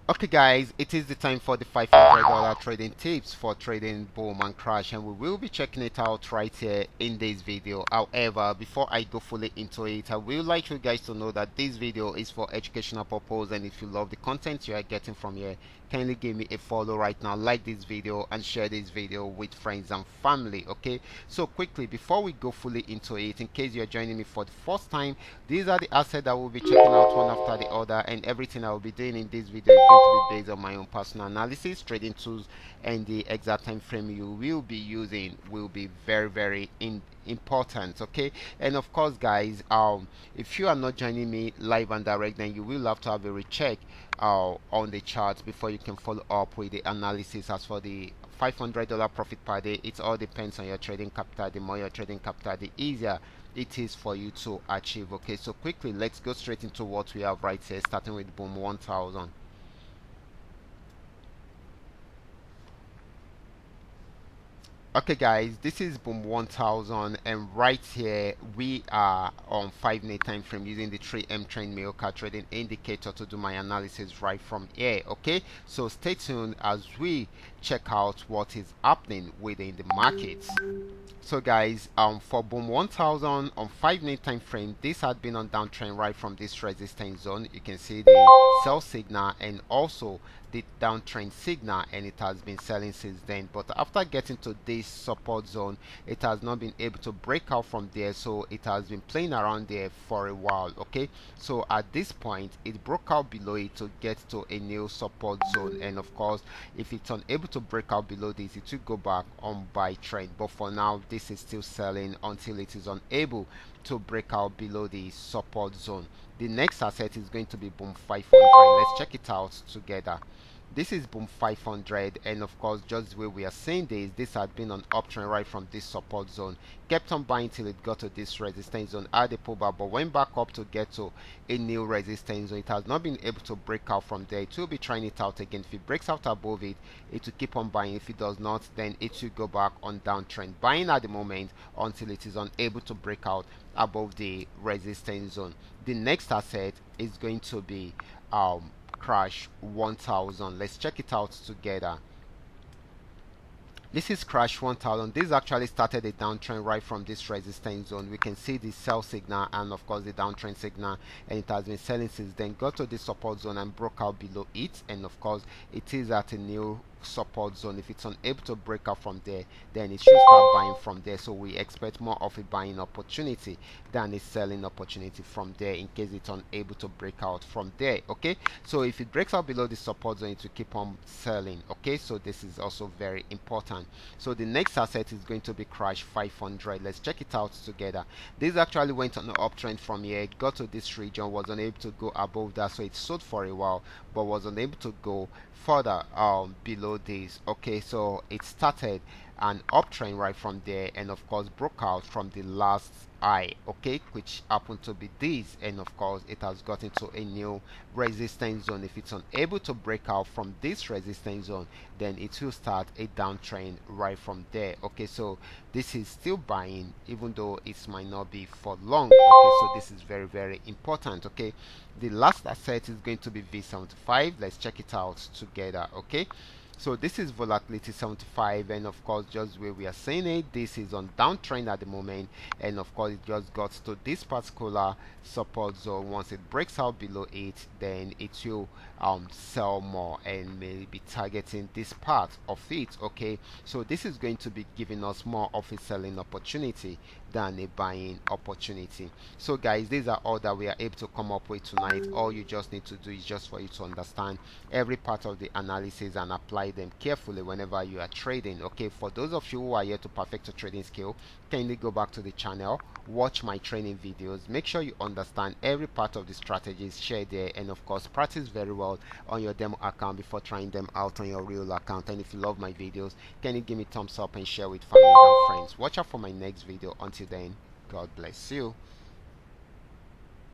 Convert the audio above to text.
Okay guys, it is the time for the $500 trading tips for trading boom and crash, and we will be checking it out right here in this video. However, before I go fully into it, I will like you guys to know that this video is for educational purpose, and if you love the content you are getting from here, kindly give me a follow right now, like this video and share this video with friends and family. Okay, so quickly before we go fully into it, in case you're joining me for the first time, these are the assets that we'll be checking out one after the other, and everything I will be doing in this video is going to be based on my own personal analysis, trading tools, and the exact time frame you will be using will be very important. Okay, and of course guys, if you are not joining me live and direct, then you will have to have a recheck on the charts before you can follow up with the analysis. As for the $500 profit per day, it all depends on your trading capital. The more your trading capital, the easier it is for you to achieve. Okay, so quickly let's go straight into what we have right here, starting with boom 1000. Okay guys, this is boom 1000, and right here we are on 5-minute time frame using the 3M trend Meoka trading indicator to do my analysis right from here. Okay, so stay tuned as we check out what is happening within the markets. So guys, for boom 1000 on 5-minute time frame, this had been on downtrend right from this resistance zone. You can see the sell signal and also the downtrend signal, and it has been selling since then. But after getting to this support zone, it has not been able to break out from there, so it has been playing around there for a while. Okay, so at this point it broke out below it to get to a new support zone, and of course if it's unable to break out below this, it will go back on buy trend. But for now this is still selling until it is unable to break out below the support zone. The next asset is going to be boom 500. Let's check it out together. This is boom 500, and of course just the way we are saying this had been on uptrend right from this support zone, kept on buying till it got to this resistance zone at the pullback, but went back up to get to a new resistance zone. It has not been able to break out from there. It will be trying it out again. If it breaks out above it, it will keep on buying. If it does not, then it will go back on downtrend, buying at the moment until it is unable to break out above the resistance zone. The next asset is going to be crash 1000. Let's check it out together. This is crash 1000. This actually started a downtrend right from this resistance zone. We can see the sell signal and of course the downtrend signal, and it has been selling since then. Got to the support zone and broke out below it, and of course it is at a new support zone. If it's unable to break out from there, then it should start buying from there. So we expect more of a buying opportunity than a selling opportunity from there, in case it's unable to break out from there. Okay, so if it breaks out below the support zone, it will keep on selling. Okay, so this is also very important. So the next asset is going to be crash 500. Let's check it out together. This actually went on an uptrend from here, got to this region, was unable to go above that, so it sold for a while but was unable to go further below this. Okay, so it started an uptrend right from there, and of course broke out from the last high, okay, which happened to be this, and of course it has got into a new resistance zone. If it's unable to break out from this resistance zone, then it will start a downtrend right from there. Okay, so this is still buying even though it might not be for long. Okay, so this is very important. Okay, the last asset is going to be V75. Let's check it out together. Okay, so this is volatility 75, and of course just where we are saying it, this is on downtrend at the moment, and of course it just got to this particular support zone. Once it breaks out below it, then it will sell more and maybe targeting this part of it. Okay, so this is going to be giving us more of a selling opportunity than a buying opportunity. So guys, these are all that we are able to come up with tonight. All you just need to do is just for you to understand every part of the analysis and apply them carefully whenever you are trading. Okay, for those of you who are here to perfect your trading skill, kindly go back to the channel, watch my training videos, make sure you understand every part of the strategies shared there, and of course practice very well on your demo account before trying them out on your real account. And if you love my videos, can you give me thumbs up and share with families and friends? Watch out for my next video. Until then, God bless you.